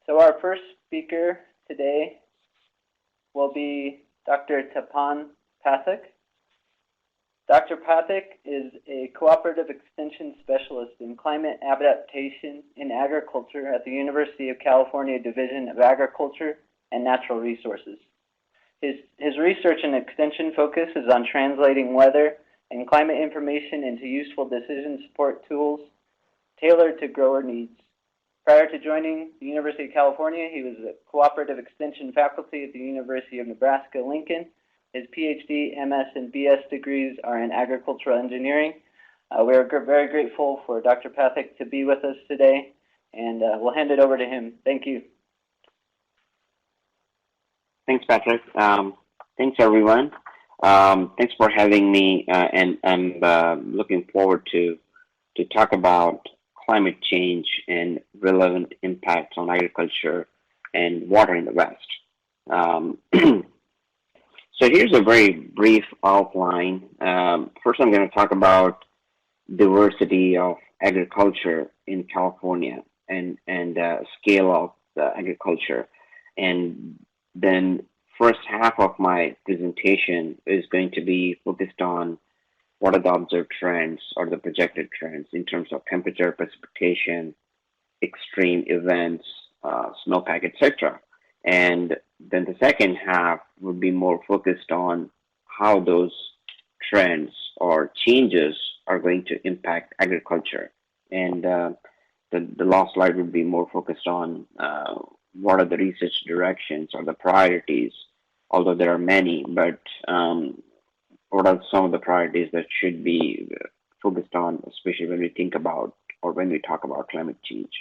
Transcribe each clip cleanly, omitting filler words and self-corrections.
So our first speaker today will be Dr. Tapan Pathak. Dr. Pathak is a cooperative extension specialist in climate adaptation in agriculture at the University of California Division of Agriculture and Natural Resources. His research and extension focus is on translating weather and climate information into useful decision support tools tailored to grower needs. Prior to joining the University of California, he was a cooperative extension faculty at the University of Nebraska-Lincoln. His PhD, MS, and BS degrees are in agricultural engineering. We are very grateful for Dr. Pathak to be with us today, and we'll hand it over to him. Thank you. Thanks, Patrick. Thanks, everyone. Thanks for having me, and I'm looking forward to talk about climate change and relevant impacts on agriculture and water in the West. So here's a very brief outline. First, I'm going to talk about diversity of agriculture in California and scale of the agriculture. And then first half of my presentation is going to be focused on what are the observed trends or the projected trends in terms of temperature, precipitation, extreme events, snowpack, etc. And then the second half would be more focused on how those trends or changes are going to impact agriculture. And the last slide would be more focused on what are the research directions or the priorities, although there are many, but what are some of the priorities that should be focused on, especially when we think about or when we talk about climate change.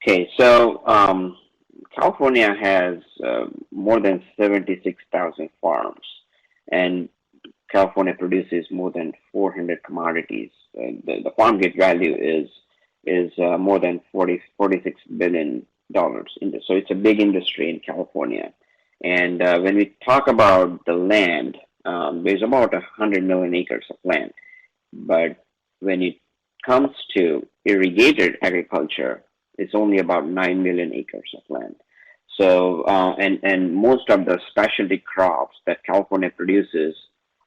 Okay, so California has more than 76,000 farms, and California produces more than 400 commodities. The farm gate value is more than $46 billion. So it's a big industry in California. And when we talk about the land, there's about 100 million acres of land. But when it comes to irrigated agriculture, it's only about 9 million acres of land. So, and most of the specialty crops that California produces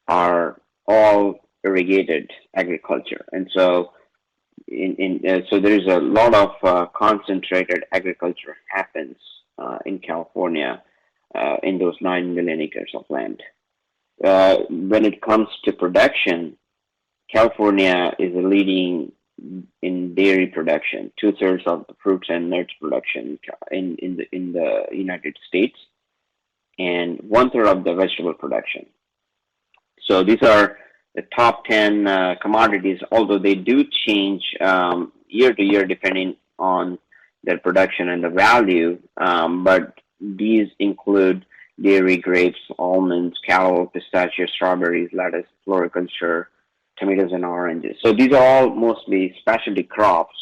are all irrigated agriculture. And so, so there's a lot of concentrated agriculture happens in California in those 9 million acres of land. When it comes to production, California is leading in dairy production, 2/3 of the fruits and nuts production in the United States, and 1/3 of the vegetable production. So these are the top 10 commodities, although they do change year to year depending on their production and the value, but these include dairy, grapes, almonds, cattle, pistachio, strawberries, lettuce, floriculture, tomatoes, and oranges. So these are all mostly specialty crops,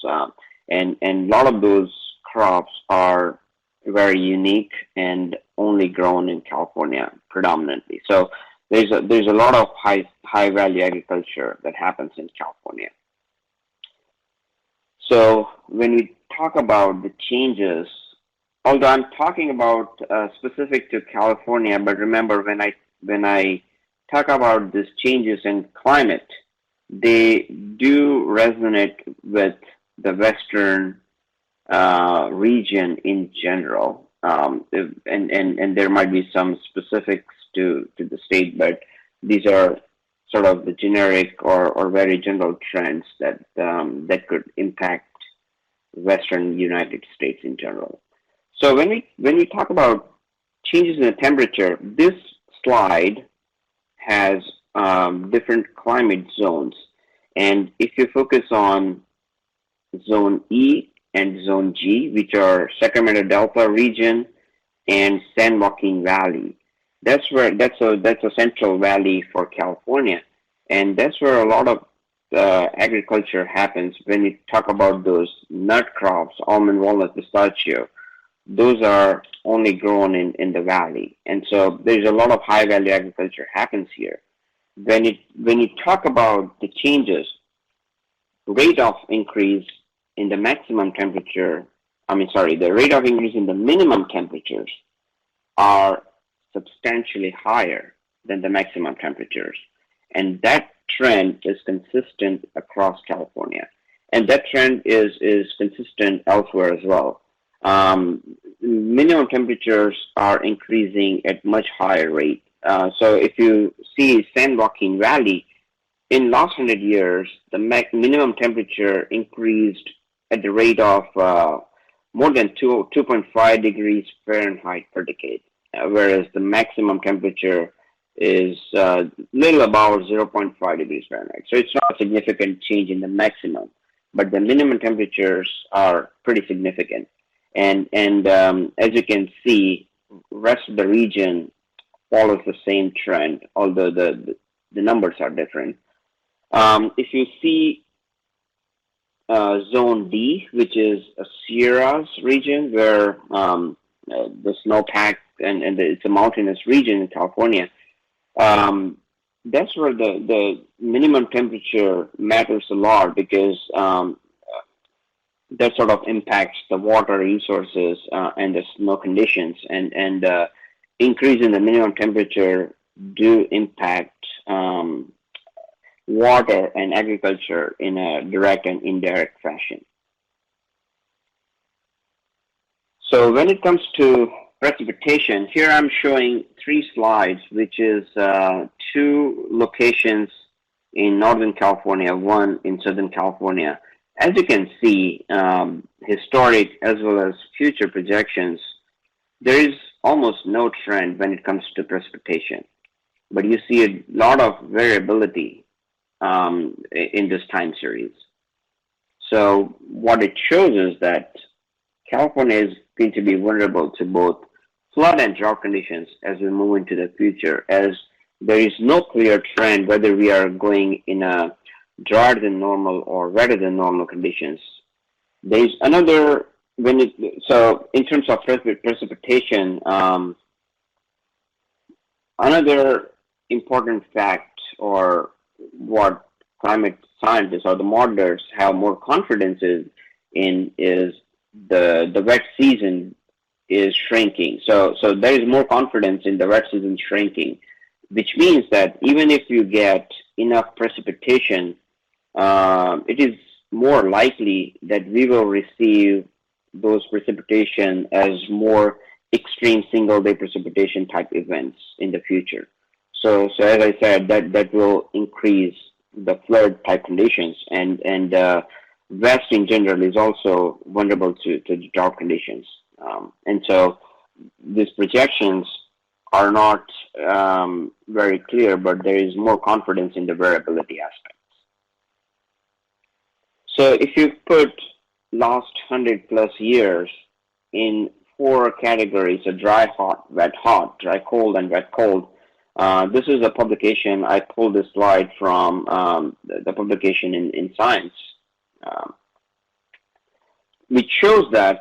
and a lot of those crops are very unique and only grown in California predominantly. So there's a lot of high value agriculture that happens in California. So when we talk about the changes, although I'm talking about specific to California, but remember when I talk about these changes in climate, they do resonate with the Western region in general, and there might be some specifics to the state, but these are sort of the generic or very general trends that could impact Western United States in general. So when we talk about changes in the temperature, this slide has different climate zones, and if you focus on zone E and zone G, which are Sacramento Delta region and San Joaquin Valley, that's a central valley for California, and that's where a lot of agriculture happens. When you talk about those nut crops, almond, walnut, pistachio, those are only grown in the valley, and so there's a lot of high value agriculture happens here. When you talk about the changes, rate of increase in the maximum temperature, the rate of increase in the minimum temperatures are substantially higher than the maximum temperatures. And that trend is consistent across California. And that trend is consistent elsewhere as well. Minimum temperatures are increasing at much higher rate. So if you see San Joaquin Valley, in last 100 years, the minimum temperature increased at the rate of more than 2.5 degrees Fahrenheit per decade, whereas the maximum temperature is little above 0.5 degrees Fahrenheit. So it's not a significant change in the maximum, but the minimum temperatures are pretty significant. And as you can see, rest of the region follows the same trend, although the numbers are different. If you see Zone D, which is a Sierras region where the snowpack and it's a mountainous region in California, that's where the minimum temperature matters a lot because that sort of impacts the water resources and the snow conditions, and increase in the minimum temperature do impact water and agriculture in a direct and indirect fashion. So when it comes to precipitation, here I'm showing 3 slides, which is 2 locations in Northern California, 1 in Southern California. As you can see, historic as well as future projections, there is almost no trend when it comes to precipitation, but you see a lot of variability in this time series. So what it shows is that California is going to be vulnerable to both flood and drought conditions as we move into the future, as there is no clear trend whether we are going in a drier than normal or wetter than normal conditions. There's another, so in terms of precipitation, another important fact, or what climate scientists or the modelers have more confidence in is the wet season is shrinking. So there is more confidence in the wet season shrinking, which means that even if you get enough precipitation, it is more likely that we will receive those precipitation as more extreme single-day precipitation type events in the future. So as I said, that will increase the flood type conditions, and West in general is also vulnerable to drought conditions. And so these projections are not very clear, but there is more confidence in the variability aspects. So if you put last 100+ years in 4 categories, so dry, hot, wet, hot, dry, cold, and wet, cold, this is a publication. I pulled this slide from the publication in Science, which shows that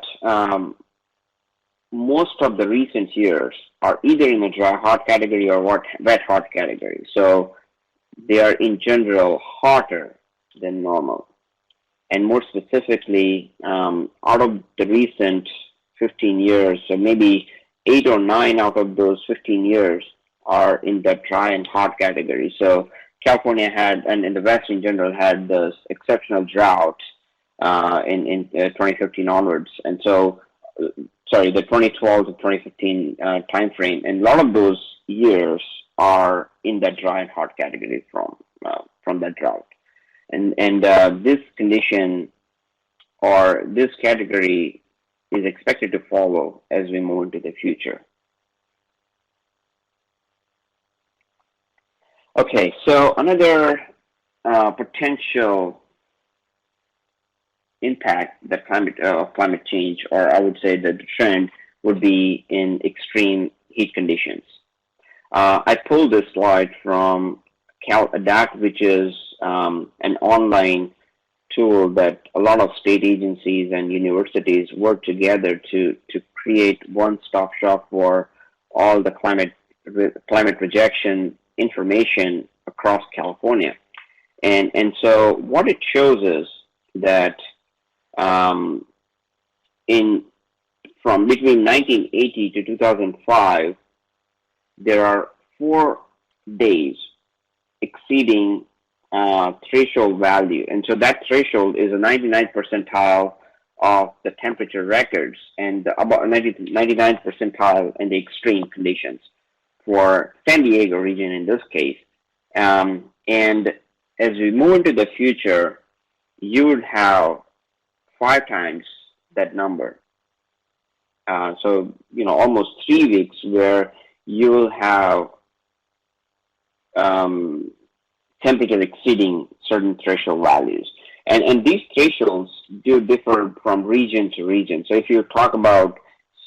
most of the recent years are either in a dry, hot category or wet, hot category. So they are in general hotter than normal. And more specifically, out of the recent 15 years, so maybe 8 or 9 out of those 15 years are in the dry and hot category. So California had, and in the West in general, had this exceptional drought in 2015 onwards. And so, the 2012 to 2015 time frame, and a lot of those years are in that dry and hot category from that drought. And this condition or this category is expected to follow as we move into the future. Okay, so another potential impact that climate change, or I would say that the trend, would be in extreme heat conditions. I pulled this slide from Adapt, which is an online tool that a lot of state agencies and universities work together to create one-stop shop for all the climate projection information across California. And so what it shows is that Um, in from between 1980 to 2005, there are 4 days exceeding threshold value, and so that threshold is a 99th percentile of the temperature records, and about 99th percentile in the extreme conditions for San Diego region in this case. And as we move into the future, you would have 5 times that number. So, almost 3 weeks where you will have temperature exceeding certain threshold values. And these thresholds do differ from region to region. So if you talk about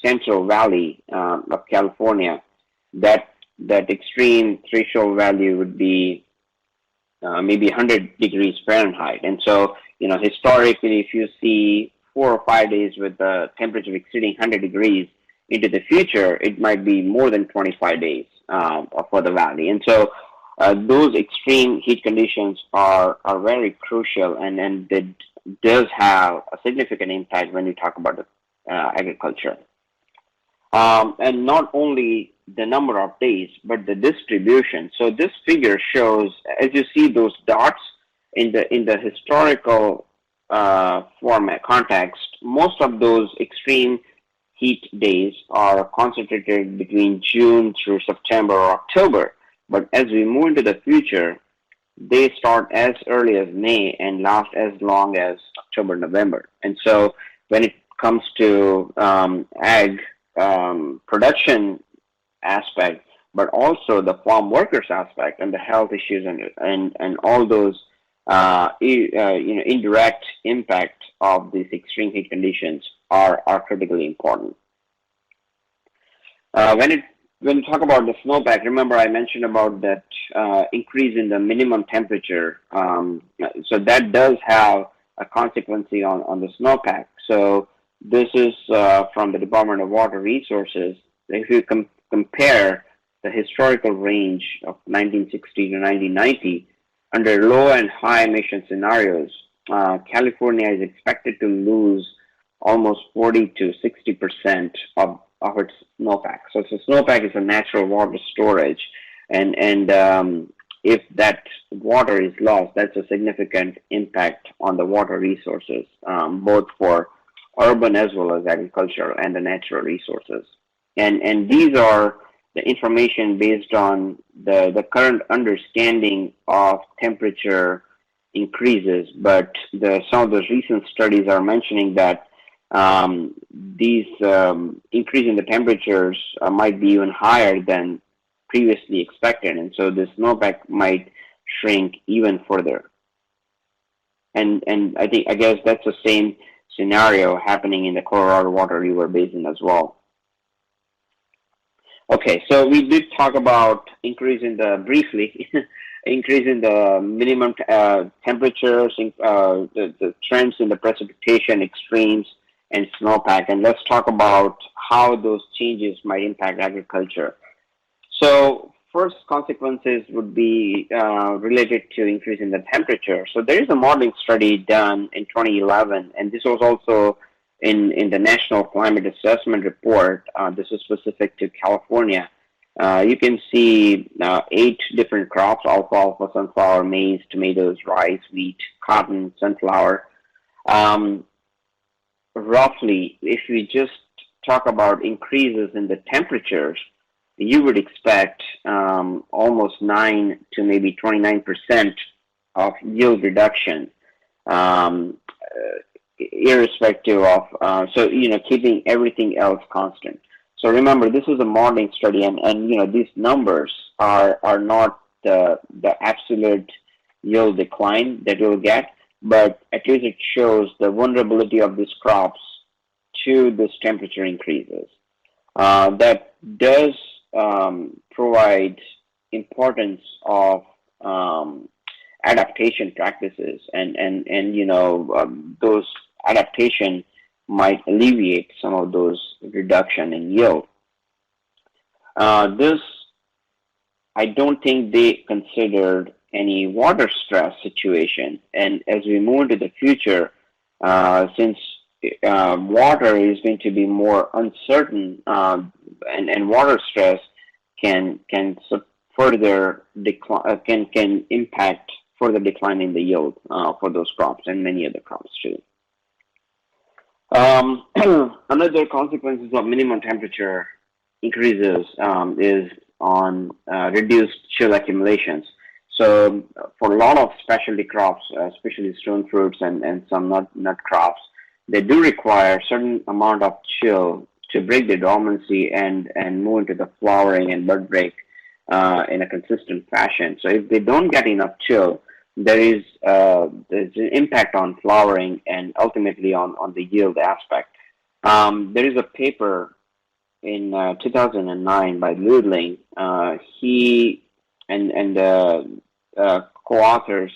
Central Valley of California, that extreme threshold value would be maybe 100 degrees Fahrenheit. And so, historically, if you see 4 or 5 days with the temperature exceeding 100 degrees into the future, it might be more than 25 days for the valley. And so those extreme heat conditions are very crucial, and it does have a significant impact when you talk about agriculture. And not only the number of days, but the distribution. So this figure shows, as you see those dots in the historical format context, most of those extreme heat days are concentrated between June through September or October. But as we move into the future, they start as early as May and last as long as October, November. And so when it comes to ag production aspect, but also the farm workers aspect and the health issues and all those indirect impact of these extreme heat conditions are critically important. When you talk about the snowpack, remember I mentioned about that increase in the minimum temperature. So that does have a consequence on the snowpack. So this is from the Department of Water Resources. If you compare the historical range of 1960 to 1990, under low and high emission scenarios, California is expected to lose almost 40 to 60% of its snowpack. So snowpack is a natural water storage, and if that water is lost, that's a significant impact on the water resources, both for urban as well as agriculture and the natural resources. And these are the information based on the current understanding of temperature increases, but some of those recent studies are mentioning that these increase in the temperatures might be even higher than previously expected, and so the snowpack might shrink even further. And I guess that's the same scenario happening in the Colorado Water River Basin as well. Okay, so we did talk about briefly increase in the minimum temperatures, the trends in the precipitation extremes and snowpack, and let's talk about how those changes might impact agriculture. So first consequences would be related to increase in the temperature. So there is a modeling study done in 2011, and this was also in the National Climate Assessment Report. This is specific to California. You can see 8 different crops: alfalfa, sunflower, maize, tomatoes, rice, wheat, cotton, sunflower. Roughly, if we just talk about increases in the temperatures, you would expect almost 9 to maybe 29% of yield reduction, irrespective of, keeping everything else constant. So remember, this is a modeling study, and these numbers are not the absolute yield decline that you'll get, but at least it shows the vulnerability of these crops to this temperature increases. That does provide importance of adaptation practices, and those adaptation might alleviate some of those reduction in yield. This, I don't think they considered any water stress situation, and as we move into the future, since water is going to be more uncertain, and water stress can further decline, can impact further decline in the yield for those crops and many other crops too. Another consequences of minimum temperature increases is on reduced chill accumulations. So for a lot of specialty crops, especially stone fruits and some nut crops, they do require a certain amount of chill to break the dormancy and move into the flowering and bud break in a consistent fashion. So if they don't get enough chill, there's an impact on flowering and ultimately on the yield aspect. There is a paper in 2009 by Ludling. He and co-authors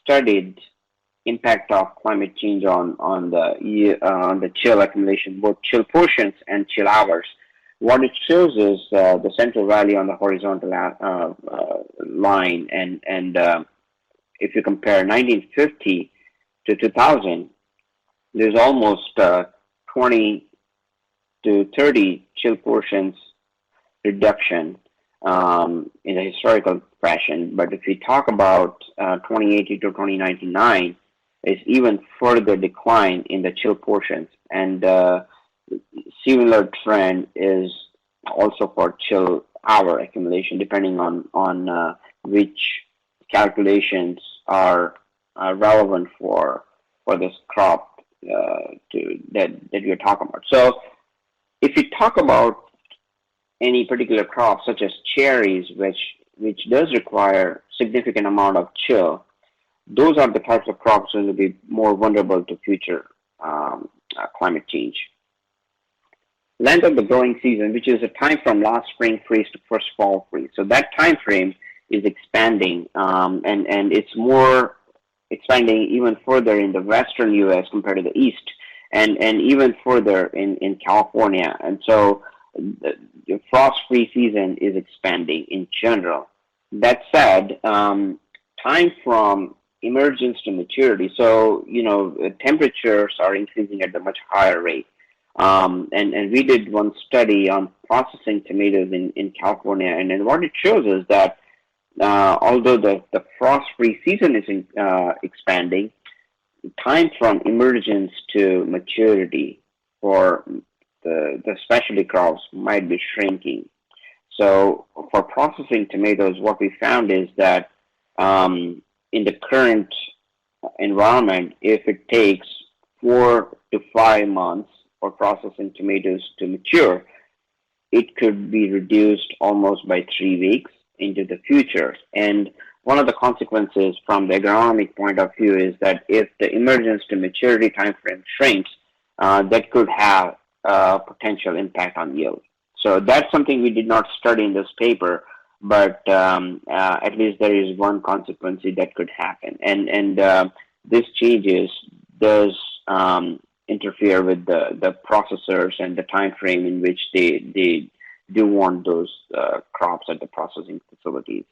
studied impact of climate change on the chill accumulation, both chill portions and chill hours. What it shows is the central valley on the horizontal line, and if you compare 1950 to 2000, there's almost 20 to 30 chill portions reduction in a historical fashion. But if we talk about 2080 to 2099, it's even further decline in the chill portions. And similar trend is also for chill hour accumulation, depending on which calculations are relevant for this crop that we're talking about. So if you talk about any particular crop, such as cherries, which does require significant amount of chill, those are the types of crops that will be more vulnerable to future climate change. Length of the growing season, which is a time from last spring freeze to first fall freeze. So that time frame is expanding, and it's more expanding even further in the western U.S. compared to the east, and even further in California. And so the frost-free season is expanding in general. That said, time from emergence to maturity, so temperatures are increasing at a much higher rate. And we did one study on processing tomatoes in California, and what it shows is that although the frost-free season is expanding, time from emergence to maturity for the specialty crops might be shrinking. So for processing tomatoes, what we found is that in the current environment, if it takes 4 to 5 months for processing tomatoes to mature, it could be reduced almost by 3 weeks into the future. And one of the consequences from the agronomic point of view is that if the emergence to maturity time frame shrinks, that could have a potential impact on yield. So that's something we did not study in this paper, but at least there is one consequence that could happen. And this changes does interfere with the processors and the time frame in which they do want those crops at the processing facilities.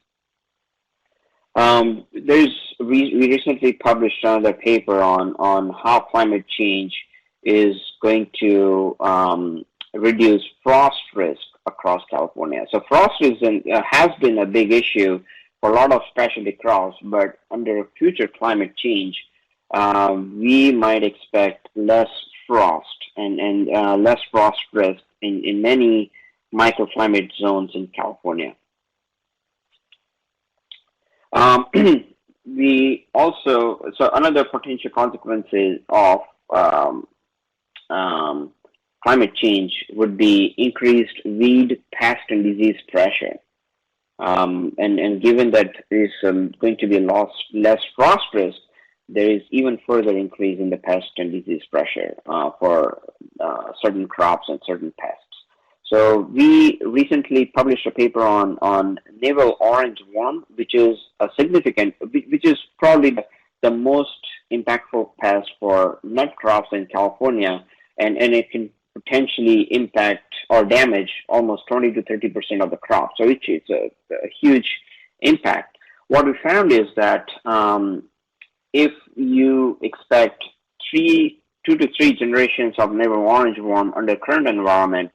We recently published another paper on how climate change is going to reduce frost risk across California. So frost has been a big issue for a lot of specialty crops, but under future climate change, we might expect less frost and less frost risk in many microclimate zones in California. So another potential consequences of climate change would be increased weed, pest, and disease pressure. And given that there is going to be less frost risk, there is even further increase in the pest and disease pressure for certain crops and certain pests. So we recently published a paper on navel orange worm, which is which is probably the most impactful pest for nut crops in California, and it can potentially impact or damage almost 20 to 30% of the crop. So it's a huge impact. What we found is that if you expect 2 to 3 generations of navel orange worm under current environment.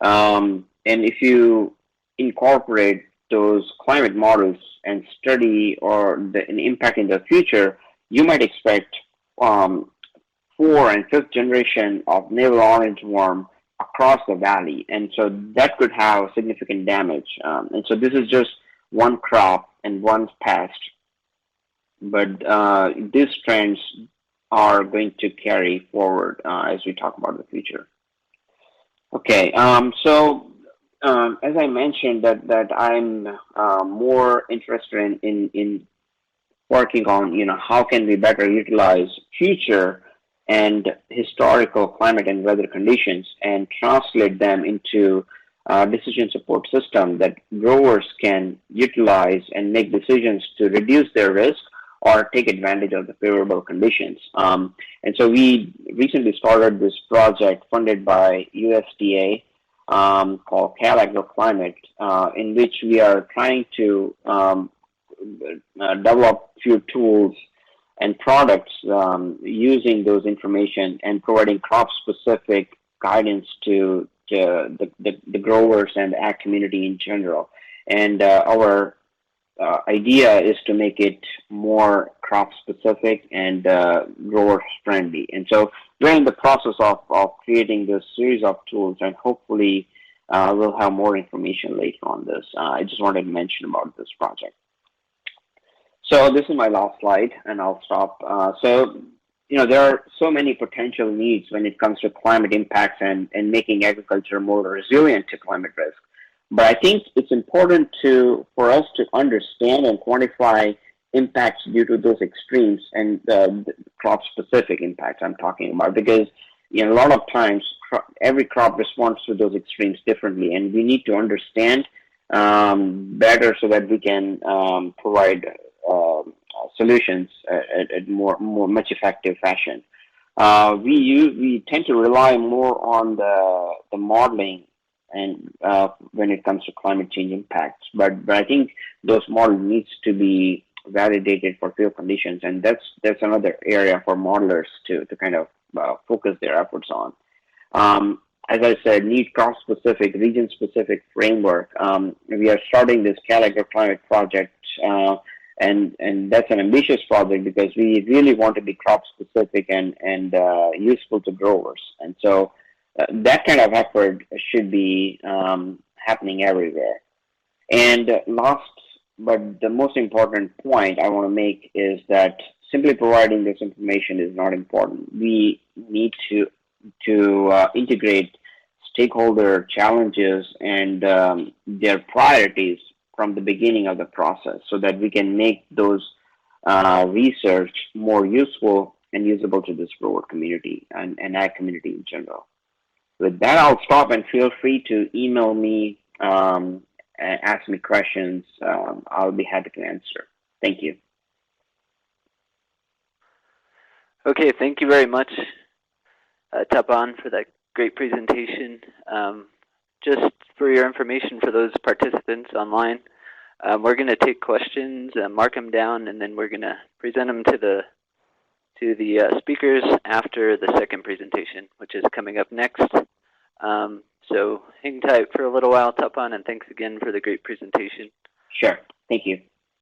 And if you incorporate those climate models and study an impact in the future, you might expect 4th and 5th generation of navel orange worm across the valley. And so that could have significant damage. And so this is just one crop and one pest, but these trends are going to carry forward as we talk about the future. Okay, as I mentioned that I'm more interested in working on, how can we better utilize future and historical climate and weather conditions and translate them into a decision support system that growers can utilize and make decisions to reduce their risk or take advantage of the favorable conditions. And so we recently started this project funded by USDA called Califomia, in which we are trying to develop few tools and products using those information and providing crop-specific guidance to the growers and the ag community in general. And our idea is to make it more crop-specific and grower-friendly. And so we're in the process of creating this series of tools, and hopefully we'll have more information later on this. I just wanted to mention about this project. So this is my last slide, and I'll stop. There are so many potential needs when it comes to climate impacts and making agriculture more resilient to climate risk. But I think it's important for us to understand and quantify impacts due to those extremes and the crop-specific impacts I'm talking about, because a lot of times every crop responds to those extremes differently, and we need to understand better so that we can provide solutions at much effective fashion. We tend to rely more on the modeling and when it comes to climate change impacts, but I think those models needs to be validated for field conditions, and that's another area for modelers to kind of focus their efforts on. As I said, need crop-specific, region-specific framework. We are starting this Climate project, and that's an ambitious project because we really want to be crop-specific and useful to growers. And so that kind of effort should be happening everywhere. And last, but the most important point I want to make is that simply providing this information is not important. We need to integrate stakeholder challenges and their priorities from the beginning of the process so that we can make those research more useful and usable to this grower community and ag community in general. With that, I'll stop, and feel free to email me and ask me questions. I'll be happy to answer. Thank you. Okay, thank you very much, Tapan, for that great presentation. Just for your information for those participants online, we're going to take questions, mark them down, and then we're going to present them to the speakers after the second presentation, which is coming up next. So hang tight for a little while, Tapan, and thanks again for the great presentation. Sure. Thank you.